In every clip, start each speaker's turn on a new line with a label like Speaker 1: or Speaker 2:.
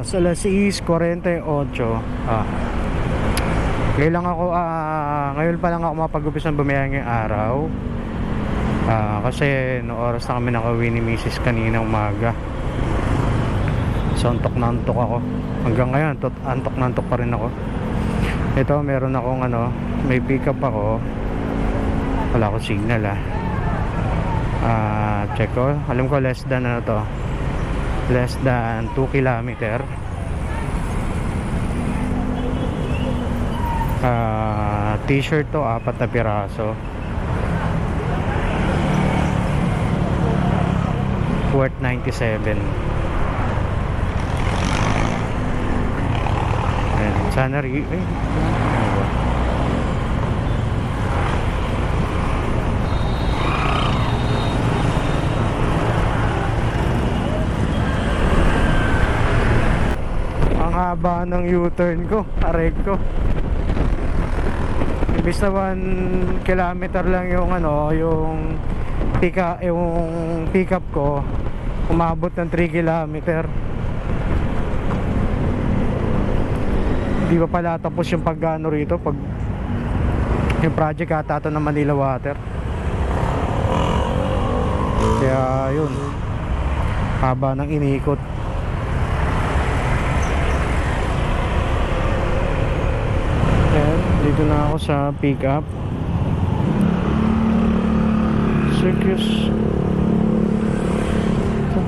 Speaker 1: oras? Alas 6:48. Ngayon lang ako, ngayon pa lang ako mapag-upis ng bumiyahe ngayong araw. Kasi no oras na kami nakauwi ni Mrs. kanina umaga. So antok na antok ako. Hanggang ngayon, antok na antok pa rin ako. Ito, meron akong may pick up ako. Wala akong signal check ko. Alam ko less than less than 2 kilometer. T-shirt to, 4 na piraso. Worth 97. Ayan, sana ang haba ng U-turn ko, aray ko. Imbis na 1 kilometer lang yung yung pick up ko, umabot ng 3 kilometer. Hindi pa pala tapos yung pag-ano rito, pag yung project ata ito ng Manila Water. Kaya yun, haba ng iniikot. Ayan, dito na ako sa pick up. Circus.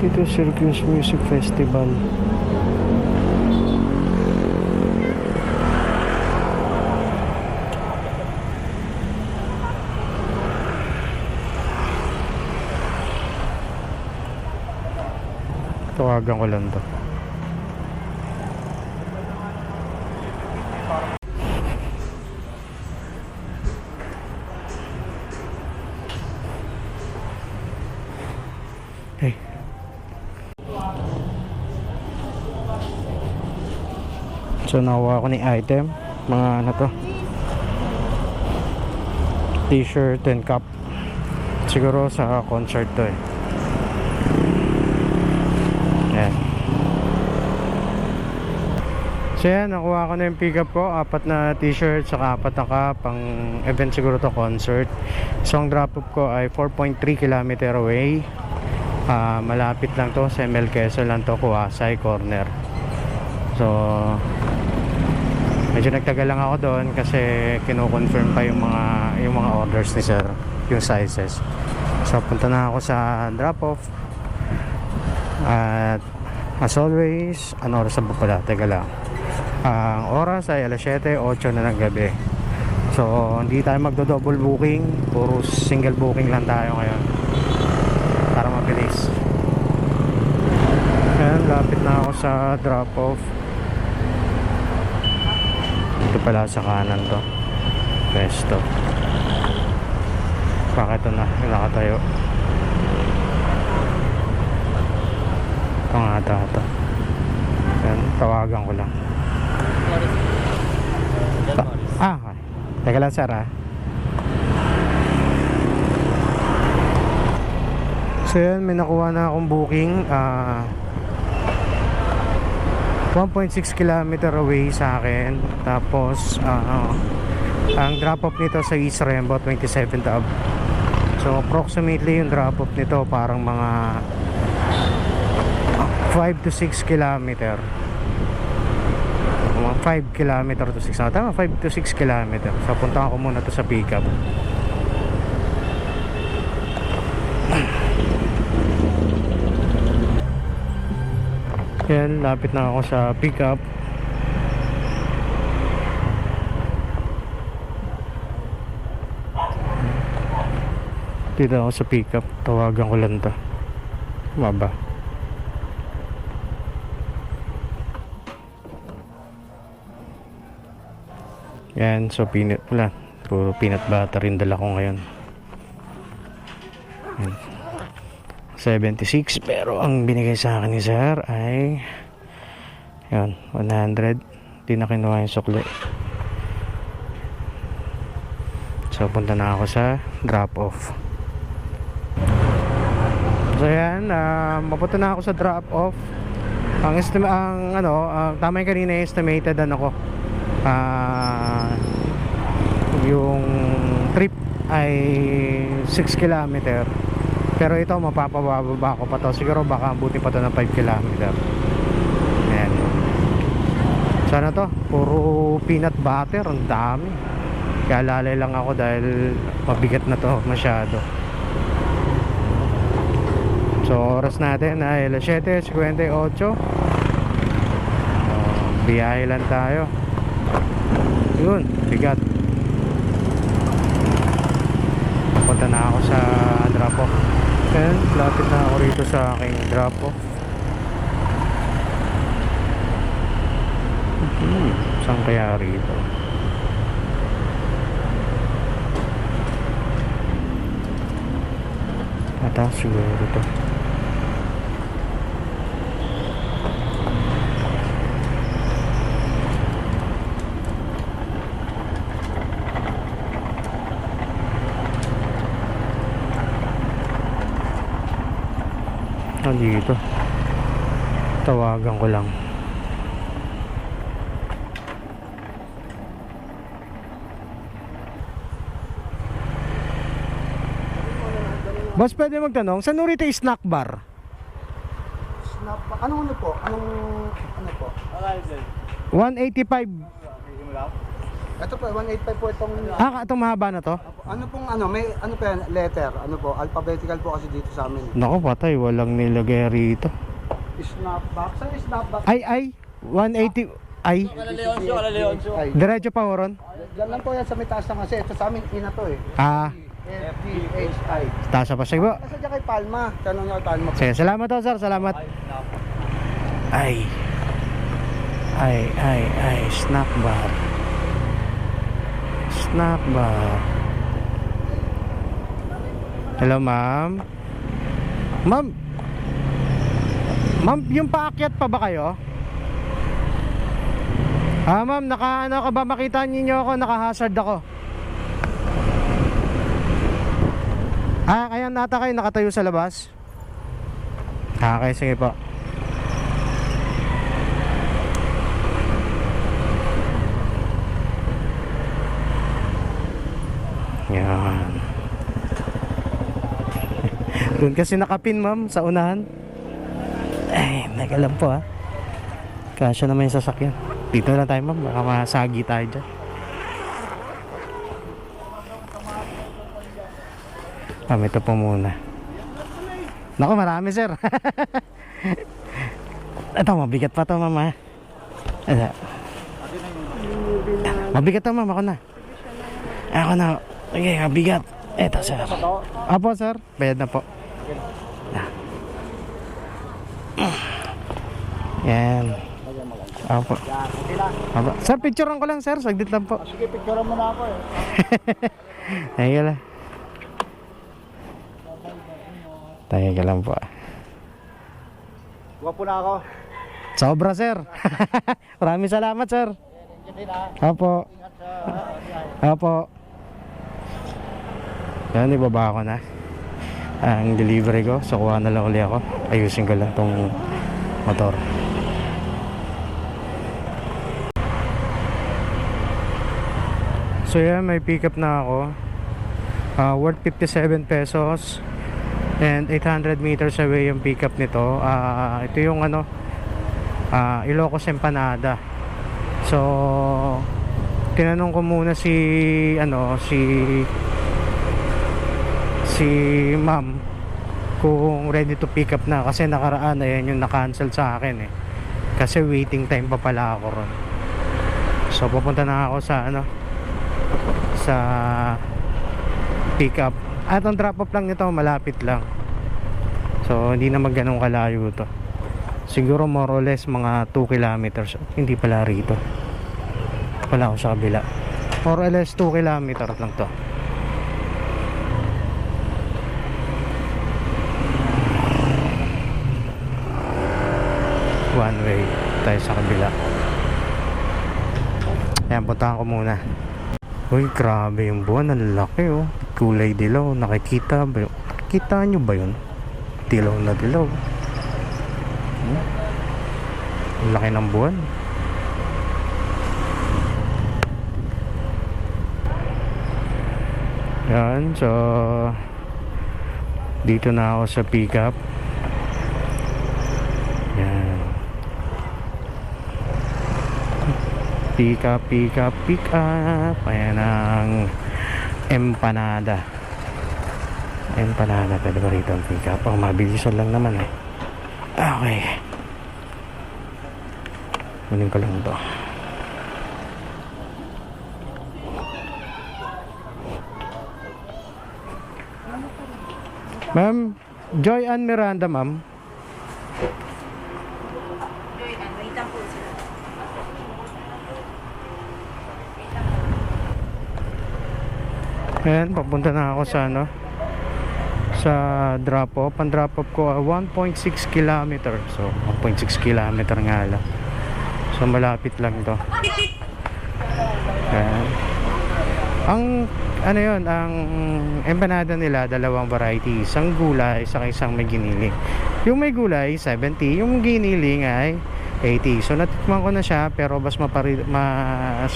Speaker 1: Dito Circus Music Festival. Tawagan ko lang to. Hey. So nakuha ko ni item, mga to, t-shirt and cup. Siguro sa concert to Yan. So yan, nakuha ko na yung pick up ko, 4 na t-shirt saka 4 na cup. Ang event siguro to, concert. So ang drop off ko ay 4.3 km away. Malapit lang to, sa ML Quezon lang to, Kuwasay corner. So medyo nagtagal lang ako doon kasi kino-confirm pa yung mga orders ni sir, yung sizes. So punta na ako sa drop off. At as always, ano oras ba pala? Teka lang. Ang oras ay alas 7:08 na ng gabi. So hindi tayo magdo-double booking, puro single booking lang tayo ngayon para mabilis. Ayan, lapit na ako sa drop off. Ito pala sa kanan to, pesto. Bakit ito na nakatayo? Ito nga ito. Ayan, tawagan ko lang. Okay. Teka lang sir So yan, may nakuha na akong booking. 1.6 km away sa akin. Tapos ang drop off nito sa East Rembo, 27th Ave. So approximately yung drop off nito parang mga 5 to 6 km. Mga 5 km to 6. Tama, 5 to 6 km. So punta ako muna to sa pick up. Yan, lapit na ako sa pick up. Dito ako sa pick up. Tawagan ko lang to. Maba. Yan, so puro peanut butter rin dala ko ngayon. Yan. 76, pero ang binigay sa akin ni sir ay yun, 100. Di na kinuha yung sukli. So punta na ako sa drop off. So yan, mapunta na ako sa drop off. Tama yung kanina estimated ko. Yung trip ay 6 kilometer. Pero ito mapapababa ko pa to. Siguro baka buti pa to ng 5 kilometer. Ayan. Sana to, puro peanut butter, ang dami. Kaya lalay lang ako dahil mabigat na to masyado. So oras natin ay 7:58. Biyahe lang tayo. Yun, bigat. Punta na ako sa drop-off. And lapit na ako rito sa aking drop-off. Saan kaya rito? Ata siguro ito. Dito tawagan ko lang. Boss, pwede magtanong, saan rito yung snack bar?
Speaker 2: Snack bar? Ano po? Ano po?
Speaker 1: 185.
Speaker 2: Ito po, 185 po itong...
Speaker 1: Itong mahaba na to?
Speaker 2: Ano pong may ano po yan, letter? Ano po, alphabetical po kasi dito sa amin.
Speaker 1: Naku, patay, walang nilagay rito.
Speaker 2: Snapback? Saan yung snapback?
Speaker 1: Ay, 180, ay.
Speaker 2: Kalaleonso.
Speaker 1: Diretso pa, Horon?
Speaker 2: Diyan lang po yan sa may taas na kasi. Ito sa amin, ina to eh. FDHI.
Speaker 1: Taas pa, sige po.
Speaker 2: Kasi dyan kay Palma. Tanong niya kay Palma.
Speaker 1: Sige, salamat to, sir, salamat. Ay, snack bar. Snack bar. Hello, ma'am. Ma'am, yung paakyat pa ba kayo? Ma'am, ano ka ba? Makita niyo ako, naka-hazard ako. Kaya nata kayo nakatayo sa labas? Okay, sige po. Yan. Doon kasi nakapin, ma'am, sa unahan. Ay, nagalam po ha. Kasya naman yung sasakyan. Dito na tayo, ma'am, baka masagi tayo dyan. Ito po muna. Naku, marami, sir. Ito, mabigat pa to, ma'am ha. Mabigat to, ma'am, ako na. Okay, mabigat. Ito, sir. Apo, sir. Bayad na po. Yan. Apo. Sir, picturean ko lang, sir. Saglit lang po.
Speaker 2: Sige, picturean mo na ako eh.
Speaker 1: Teka lang. Teka lang po.
Speaker 2: Gwapo na ako.
Speaker 1: Sobra, sir. Maraming salamat, sir. Apo. Apo. Yan, ibaba ko na ang delivery ko. So, kuha na lang ulit ako. Ayusin ko lang tong motor. So yan, may pick up na ako. Worth 57 pesos. And 800 meters away yung pick up nito. Ito yung Ilocos Empanada. So tinanong ko muna si ma'am kung ready to pick up na, kasi nakaraan ayan yung na-cancel sa akin eh, kasi waiting time pa pala ako ron. So pupunta na ako sa pick up. At ang drop off lang nito malapit lang, so hindi naman ganun kalayo to. Siguro more or less mga 2 kilometers. Hindi pala rito, pala ako sa kabila. More or less 2 kilometers lang to. One way tayo sa kabila. Ayan, puntahan ko muna. Uy, grabe yung buwan. Ang laki oh. Kulay dilaw. Nakikita ba yun? Kita nyo ba yun? Dilaw na dilaw. Ang laki ng buwan. Yan, so dito na ako sa pickup. Yan. Pick up. Ayan ang empanada. Pwede ba rito ang pick up? Ang mabilisan lang naman eh. Okay. Kunin ko lang ito. Ma'am, Joy Ann Miranda, ma'am.
Speaker 3: Wait lang po sir.
Speaker 1: Ayan, papunta na ako sa ano, sa drop off. Ang drop off ko 1.6 kilometer. So 1.6 kilometer nga lang. So malapit lang to. Ayan. Ang ano yun, ang empanada nila, dalawang variety. Isang gulay, isang may giniling. Yung may gulay 70, yung giniling ay 80. So natikman ko na siya, pero mas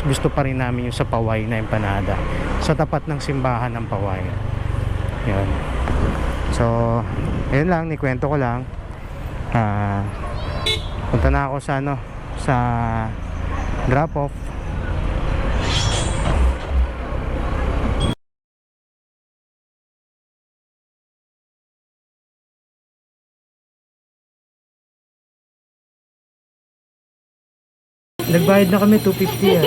Speaker 1: gusto pa rin namin yung sa Paway na empanada, sa tapat ng simbahan ng Paway. Yun. So ayun lang, nikwento ko lang. Punta na ako sa ano, sa drop off. Nagbayad na kami 250 ah.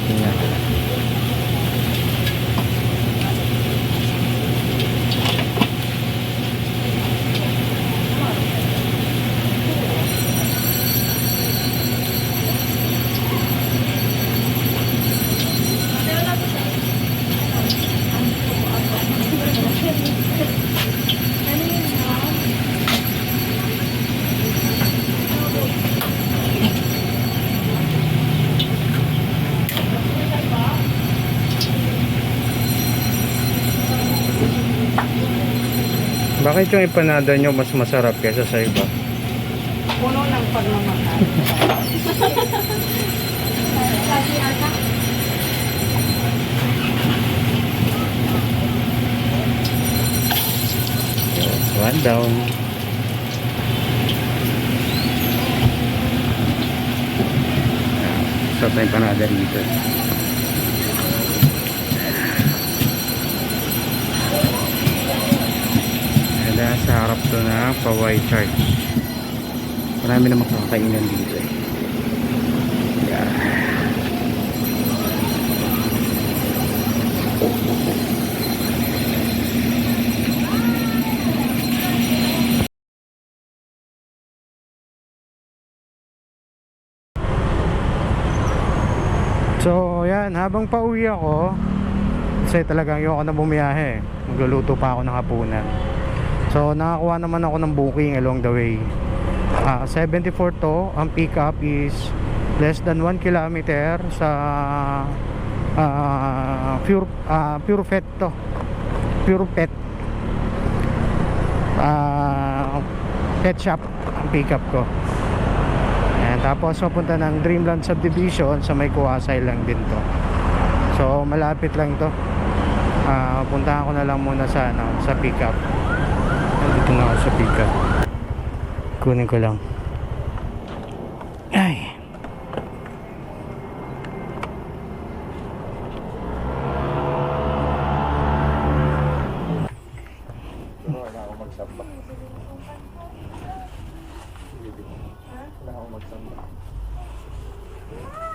Speaker 1: Tingnan. Bakit yung empanada nyo mas masarap kaysa sa iba?
Speaker 3: Puno ng pagmamahal.
Speaker 1: One down. Sarap na empanada dito. Sa harap to na Paway Church. Marami na makakainan dito eh. Yeah. So yan, habang pauwi ako, kasi talagang ayoko na bumiyahe, magluluto pa ako ng hapunan. So nakakuha naman ako ng booking along the way. 74 to, ang pick up is less than 1 kilometer sa Pure Pet to. Pure Pet pet shop ang pick up ko. And tapos mapunta ng Dreamland Subdivision sa may Kuwasay lang din to. So malapit lang to. Puntahan ko na lang muna sa ano, sa pick up. Dito na ako sa pick up. Kunin ko lang. Ay.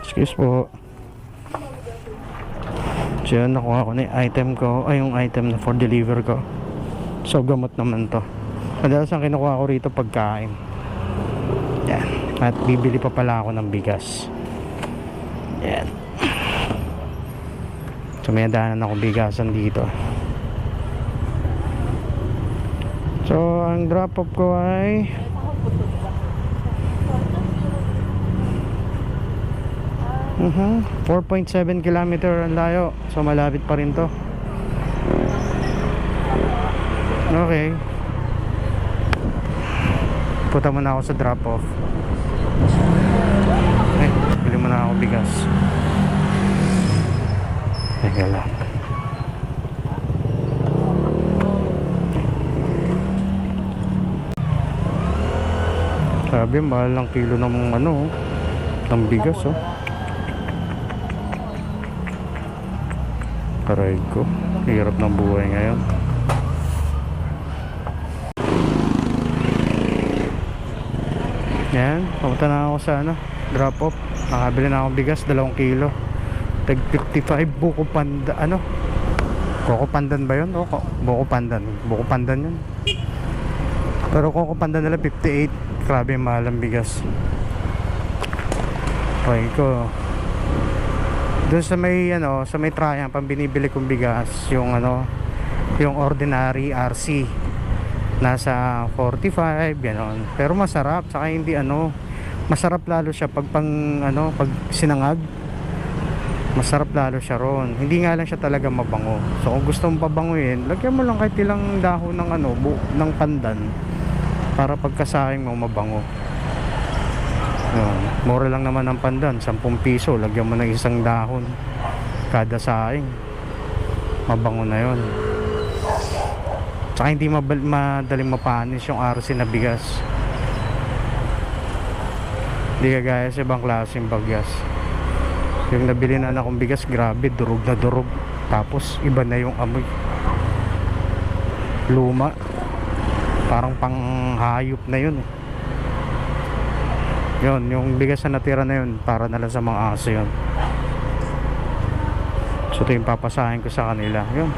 Speaker 1: Excuse po. So yun, nakuha ko na yung item ko. Ay, yung item na for deliver ko. So gamot naman to. Madalas ang kinukuha ko rito pagkain. Yan. At bibili pa pala ako ng bigas. Yan. So may daanan ako bigasan dito. So ang drop off ko ay 4.7 kilometer ang layo. So malapit pa rin to. Okay. Punta muna ako sa drop off. Bili muna ako bigas. Teka lang. Sabi, mahal ng kilo ng ano, ng bigas, oh. Aray ko, hirap ng buhay ngayon. Yan, pumunta na ako sa ano, drop off. Nakabili na akong bigas, 2 kilo. Tag 55 buko panda, ano? Coco pandan ba yun? O, buko pandan. Buko pandan yun. Pero coco pandan nila 58. Grabe, mahal ang bigas. Okay ko. Doon sa may ano, sa may Triumph, pang binibili kong bigas, yung ano, yung ordinary RC. Nasa 45, gano'n. Pero masarap, saka hindi ano, masarap lalo siya pag pang ano, pag sinangag. Masarap lalo siya ron. Hindi nga lang siya talaga mabango. So kung gusto mong pabanguin, lagyan mo lang kahit ilang dahon ng ano, ng pandan para pagkasaing mo mabango. Yun. Mura lang naman ang pandan, 10 piso. Lagyan mo ng 1 dahon kada saing. Mabango na yun. Tsaka hindi madaling mapanis yung RC na bigas. Hindi kagaya sa ibang klaseng bagyas. Yung nabili na akong bigas, grabe, durog na durog. Tapos iba na yung amoy. Luma. Parang panghayop na yun, eh. Yun, yung bigas na natira na yun, para na lang sa mga aso yun. So ito yung papasahin ko sa kanila. Yun,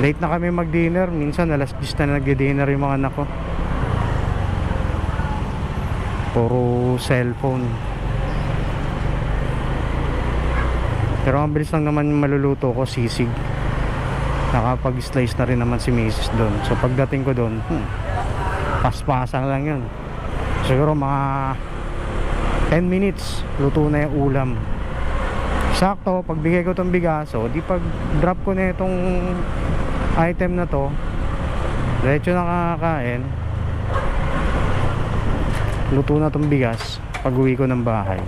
Speaker 1: late na kami mag-dinner. Minsan alas 10 na nag-dinner yung mga anak ko. Puro cellphone. Pero ang bilis lang naman yung maluluto ko, sisig. Nakapag-slice na rin naman si Mrs. doon. So pagdating ko doon, paspasan lang yun. Siguro mga 10 minutes, luto na yung ulam. Sakto, pagbigay ko tong bigas, so di pag drop ko na itong item na to, diretso na kakain. Luto na tong bigas pag uwi ko ng bahay.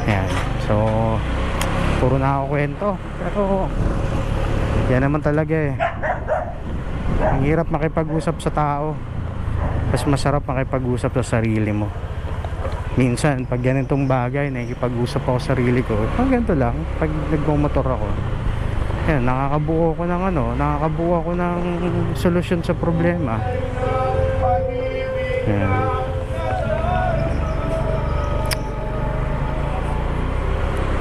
Speaker 1: Ayan. So puro na ako kwento, pero yan naman talaga, eh. Ang hirap makipag-usap sa tao, mas masarap makipag-usap sa sarili mo. Minsan pag ganitong bagay, nakikipag-usap ako sa sarili ko. Pag ganito lang, pag nagmumotor ako, yan, nakakabuo ako ng solusyon sa problema. Yan.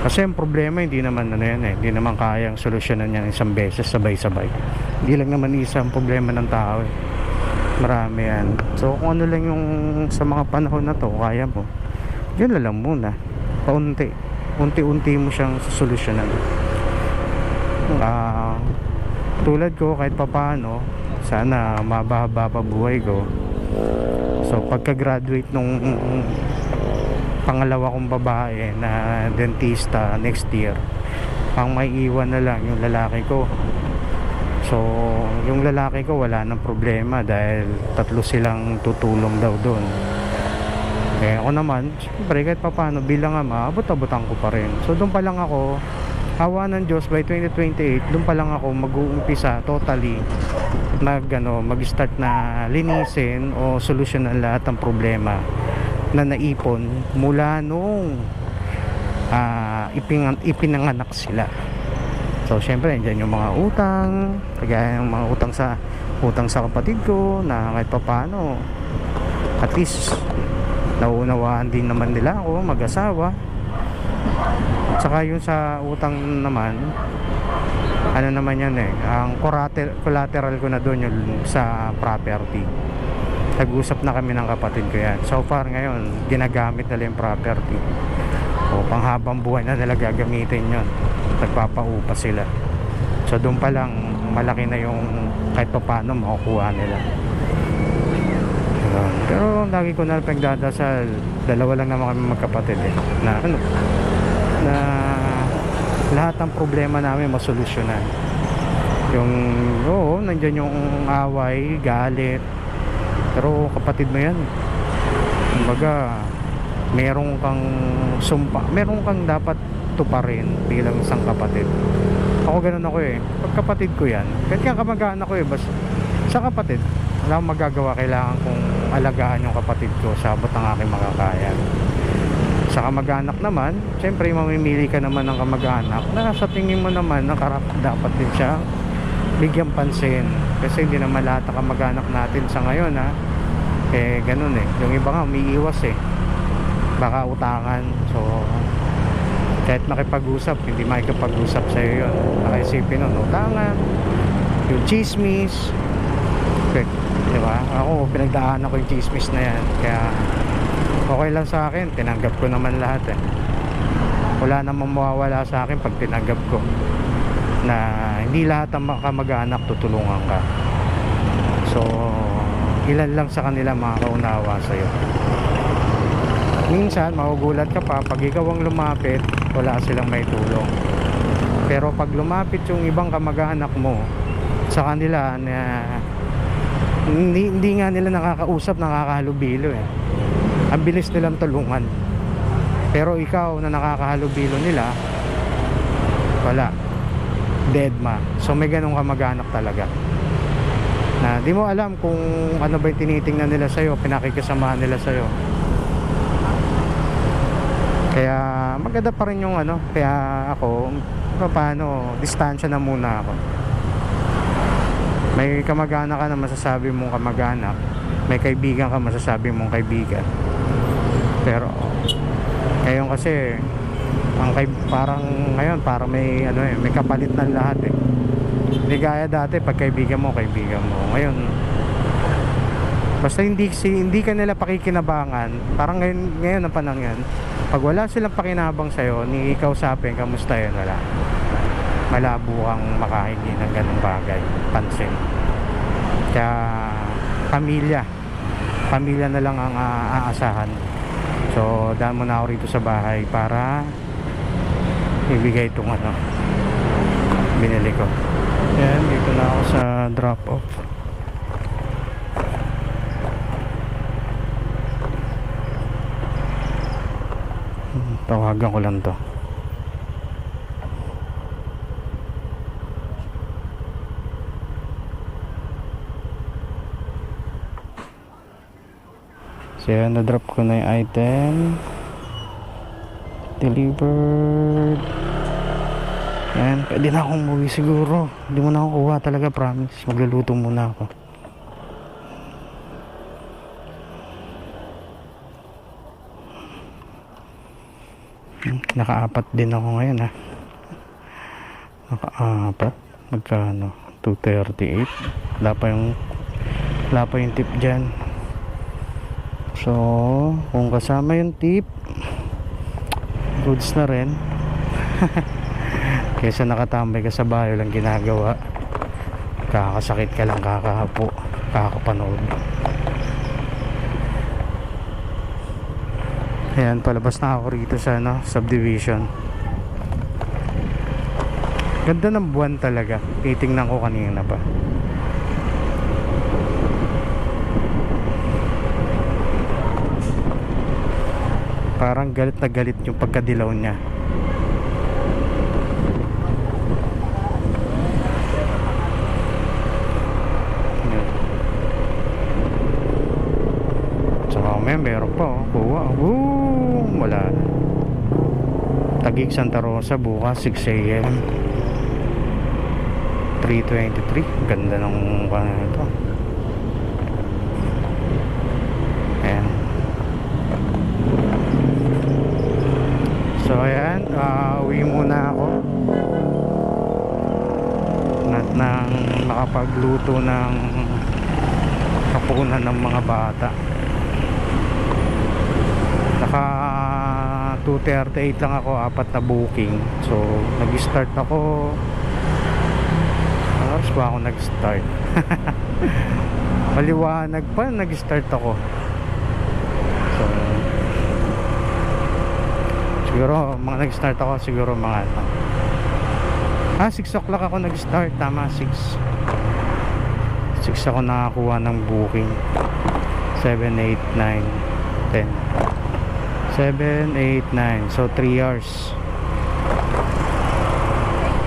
Speaker 1: Kasi ang problema, hindi naman ano yan, eh. Hindi naman kayang solusyonan yan isang beses sabay-sabay. Hindi lang naman isang problema ng tao, eh. Marami yan. So kung ano lang yung sa mga panahon na to kaya mo, yun lang muna. Unti-unti mo siyang solusyonan. Tulad ko, kahit papaano, sana mababa pa buhay ko. So pagka-graduate nung pangalawa kong babae na dentista next year, pang may iwan na lang yung lalaki ko. So yung lalaki ko wala nang problema dahil 3 silang tutulong daw doon. Eh ako naman, siyempre kahit papaano bilang ama, abot-abotan ko pa rin. So doon pa lang ako, awa ng Diyos, by 2028 doon pa lang ako mag-uumpisa totally mag-start na linisin o solusyonan lahat ng problema na naipon mula nung ipinanganak sila. So syempre andyan yung mga utang, kagaya ng mga utang sa kapatid ko na kahit papaano at least nauunawaan din naman nila ako mag-asawa. At saka yung sa utang naman, ano naman yan, eh, ang collateral ko na doon yung sa property. Nag-usap na kami ng kapatid ko yan. So far ngayon ginagamit nila yung property, o panghabang buhay na nila gagamitin yon. Nagpapaupa sila. So doon pa lang malaki na yung kahit pa paano makukuha nila. Pero lagi ko na pagdadasal, dalawa lang naman kami magkapatid, eh, na lahat ng problema namin masolusyonan. Yung nandiyan yung away, galit, pero kapatid mo yan, Kumbaga, meron kang sumpa, meron kang dapat tuparin bilang isang kapatid. Ako ganun ako eh. Pag kapatid ko yan, kahit nga kamag-anak ko eh, basta sa kapatid, wala akong magagawa. Kailangan kong alagaan yung kapatid ko sa abot ng aking makakaya. Sa kamag-anak naman, syempre mamimili ka naman ng kamag-anak na sa tingin mo naman na dapat din siya bigyan pansin. Kasi hindi naman lahat ng kamag-anak natin sa ngayon eh ganun eh. Yung iba nga umiiwas eh, baka utangan. So kahit makipag-usap, hindi makikipag-usap sa'yo yun. Nakaisipin nun, utangan, yung chismis. Okay, di ba? Ako, pinagdaanan ko yung chismis na yan. Kaya okay lang sa akin, tinanggap ko naman lahat eh. Wala namang mawawala sa akin pag tinanggap ko na hindi lahat ng kamag-anak tutulungan ka. So ilan lang sa kanila makakaunawa sa'yo. Minsan magugulat ka pa pag ikaw ang lumapit, wala silang may tulong. Pero pag lumapit yung ibang kamag-anak mo sa kanila na hindi nga nila nakakausap, nakakahalubilo eh. Ang bilis nilang tulungan. Pero ikaw na nakakahalubilo nila, wala, dead ma. So may ganong kamag-anak talaga na di mo alam kung ano ba yung tinitingnan nila sa'yo, pinakikisamahan nila sa'yo. Kaya maganda pa rin yung kaya ako paano, distansya na muna ako. May kamag-anak ka na masasabi mong kamag-anak, may kaibigan ka masasabi mong kaibigan. Pero ngayon kasi parang ngayon parang may may kapalit na lahat eh. Hindi gaya dati pag kaibigan mo. Ngayon basta hindi ka nila pakikinabangan. Parang ngayon ang panahon yan, pag wala silang pakinabang sa'yo, ni kausapin, kamusta yun, wala. Malabo kang makahingi ng ganung bagay, pansin. Kaya pamilya na lang ang aasahan. So daan mo na ako rito sa bahay para ibigay itong binili ko. Yan, dito na ako sa drop off. Tawagan ko lang to. So yan, na-drop ko na yung item. Delivered. Yan, pwede na akong umuwi siguro. Hindi mo na ako kuha talaga, promise. Magluluto muna ako. Naka-apat din ako ngayon Naka-apat. Magkano? 238. Wala pa yung tip dyan. So kung kasama yung tip, goods na rin. Kaysa nakatambay ka sa bahay lang ginagawa, kakasakit ka lang, kakahapo, kakapanood. Ayan, palabas na ako rito sa subdivision. Ganda ng buwan talaga. Titingnan ko kanina pa. Parang galit na galit yung pagkadilaw niya. Meron pa kuha. Wala. Taguig Santa Rosa bukas 6 AM 323. Ganda ng ito. Ayan. So ayan, uwi muna ako nang makapagluto ng hapunan ng mga bata. Naka 2:38 lang ako, 4 na booking. So nag-start ako. Oras ba ako nag-start? Maliwanag pa nag-start ako. So siguro mga nag-start ako siguro mga 6 o'clock ako nag-start. Tama, 6 ako nakakuha ng booking. 7, 8, 9 10, 7, 8, 9. So 3 hours.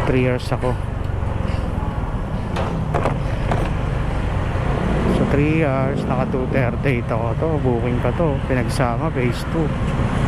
Speaker 1: 3 hours ako. So 3 hours, naka 238 ako to. Booking pa to. Pinagsama, phase 2.